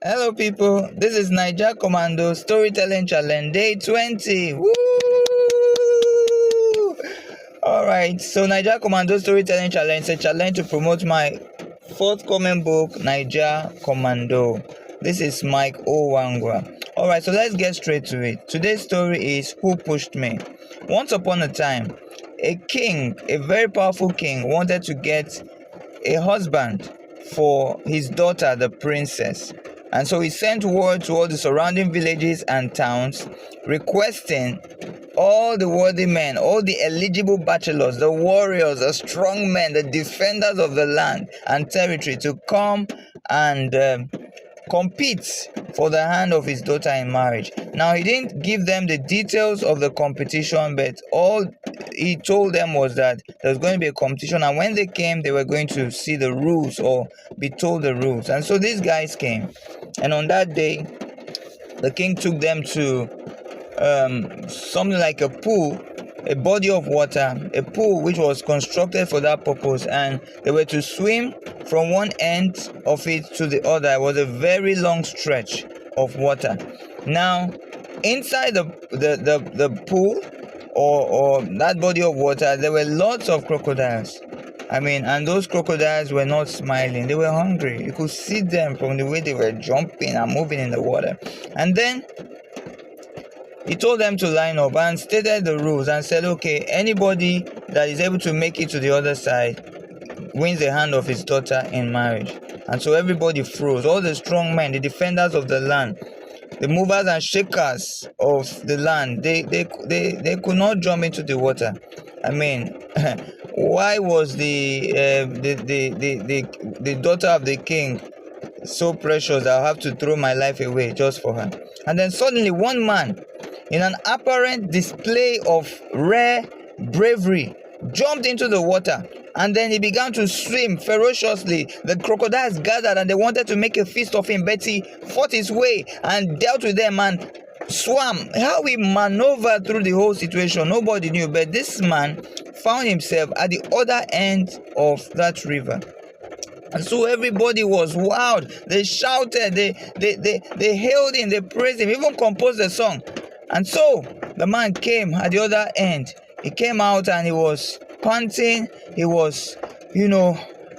Hello, people. This is Niger Commando Storytelling Challenge Day 20. Woo! All right. So, Niger Commando Storytelling Challenge is a challenge to promote my forthcoming book, Niger Commando. This is Mike Owangwa. All right. So, let's get straight to it. Today's story is Who Pushed Me? Once upon a time, a king, a very powerful king, wanted to get a husband for his daughter, the princess. And so he sent word to all the surrounding villages and towns requesting all the worthy men, all the eligible bachelors, the warriors, the strong men, the defenders of the land and territory to come and competes for the hand of his daughter in marriage. Now, he didn't give them the details of the competition, but all he told them was that there was going to be a competition, and when they came, they were going to see the rules or be told the rules. And so these guys came, and on that day, the king took them to something like a pool, a body of water, a pool which was constructed for that purpose, and they were to swim from one end of it to the other. It was a very long stretch of water. Now, inside the pool or that body of water, there were lots of crocodiles. And those crocodiles were not smiling. They were hungry. You could see them from the way they were jumping and moving in the water. And then he told them to line up and stated the rules and said, okay, anybody that is able to make it to the other side wins the hand of his daughter in marriage. And so everybody froze. All the strong men, the defenders of the land, the movers and shakers of the land, they could not jump into the water. Why was the daughter of the king so precious that I'll have to throw my life away just for her? And then suddenly one man, in an apparent display of rare bravery, jumped into the water, and then he began to swim ferociously. The crocodiles gathered and they wanted to make a feast of him, but he fought his way and dealt with them and swam. How he maneuvered through the whole situation, nobody knew, but this man found himself at the other end of that river. And so everybody was wild. They shouted, they hailed him, they praised him, even composed a song. And so the man came at the other end. He came out and he was panting. He was,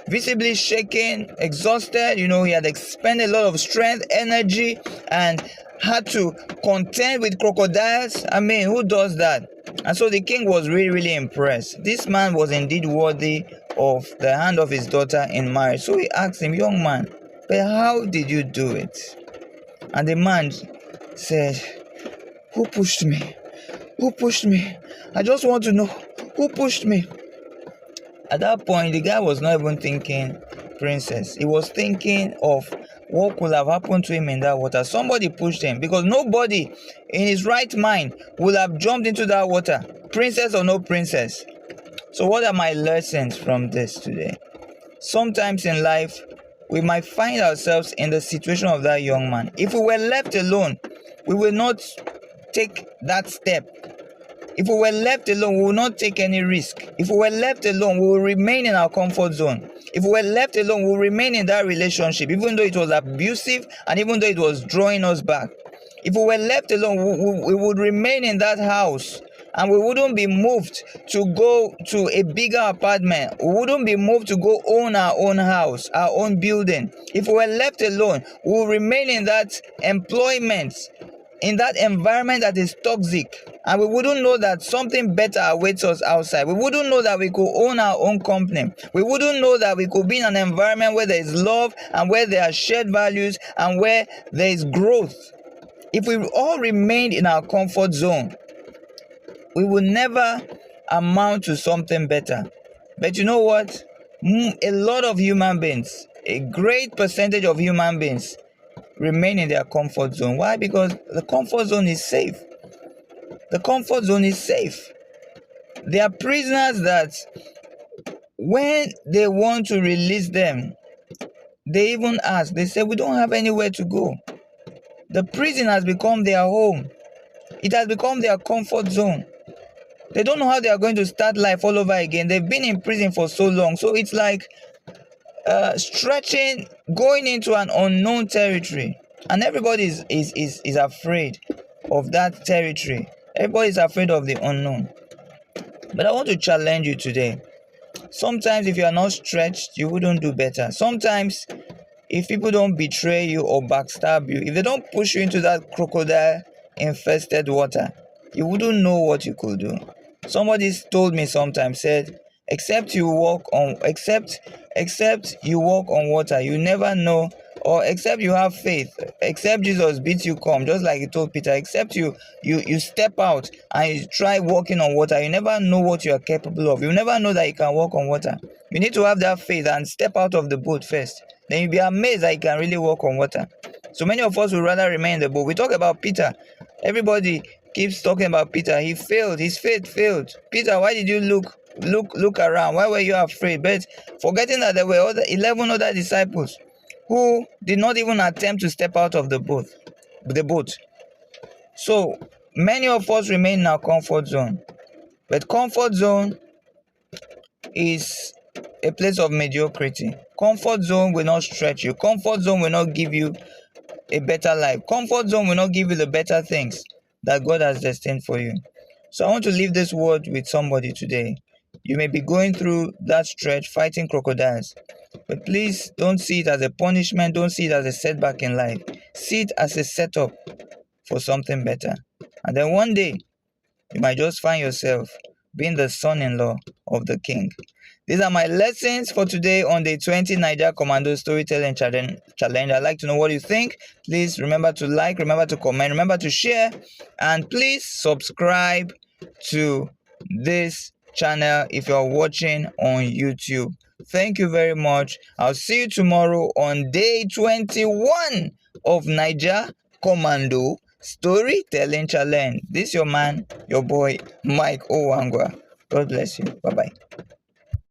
visibly shaking, exhausted. He had expended a lot of strength, energy, and had to contend with crocodiles. Who does that? And so the king was really, really impressed. This man was indeed worthy of the hand of his daughter in marriage. So he asked him, young man, but how did you do it? And the man said, who pushed me? Who pushed me? I just want to know who pushed me. At that point, the guy was not even thinking princess. He was thinking of what could have happened to him in that water. Somebody pushed him, because nobody in his right mind would have jumped into that water, princess or no princess. So what are my lessons from this today? Sometimes in life, we might find ourselves in the situation of that young man. If we were left alone, we will not take that step. If we were left alone, we will not take any risk. If we were left alone, we will remain in our comfort zone. If we were left alone, we will remain in that relationship, even though it was abusive and even though it was drawing us back. If we were left alone, we would remain in that house, and we wouldn't be moved to go to a bigger apartment. We wouldn't be moved to go own our own house, our own building. If we were left alone, we will remain in that employment, in that environment that is toxic, and we wouldn't know that something better awaits us outside. We wouldn't know that we could own our own company. We wouldn't know that we could be in an environment where there is love and where there are shared values and where there is growth. If we all remained in our comfort zone, we will never amount to something better. But you know what? A lot of human beings, a great percentage of human beings, remain in their comfort zone. Why? Because the comfort zone is safe. The comfort zone is safe. They are prisoners that when they want to release them, they even ask, they say, we don't have anywhere to go. The prison has become their home. It has become their comfort zone. They don't know how they are going to start life all over again. They've been in prison for so long. So it's like stretching, going into an unknown territory. And everybody is afraid of that territory. Everybody is afraid of the unknown. But I want to challenge you today. Sometimes if you are not stretched, you wouldn't do better. Sometimes if people don't betray you or backstab you, if they don't push you into that crocodile infested water, you wouldn't know what you could do. Somebody told me sometimes, said, except you walk on water, you never know, or except you have faith, except Jesus beats you calm, just like he told Peter, except you step out and you try walking on water, you never know what you are capable of. You never know that you can walk on water. You need to have that faith and step out of the boat first. Then you'll be amazed that you can really walk on water. So many of us would rather remain in the boat. We talk about Peter. Everybody keeps talking about Peter. He failed. His faith failed. Peter, why did you look around? Why were you afraid? But forgetting that there were 11 other disciples who did not even attempt to step out of the boat. So many of us remain in our comfort zone. But comfort zone is a place of mediocrity. Comfort zone will not stretch you. Comfort zone will not give you a better life. Comfort zone will not give you the better things that God has destined for you. So I want to leave this word with somebody today. You may be going through that stretch fighting crocodiles, but please don't see it as a punishment. Don't see it as a setback in life. See it as a setup for something better. And then one day, you might just find yourself being the son-in-law of the king. These are my lessons for today on the 20 Niger Commando Storytelling Challenge. I'd like to know what you think. Please remember to like, remember to comment, remember to share, and please subscribe to this channel if you're watching on YouTube. Thank you very much. I'll see you tomorrow on day 21 of Niger Commando Storytelling Challenge. This is your man, your boy, Mike Owangwa. God bless you. Bye-bye.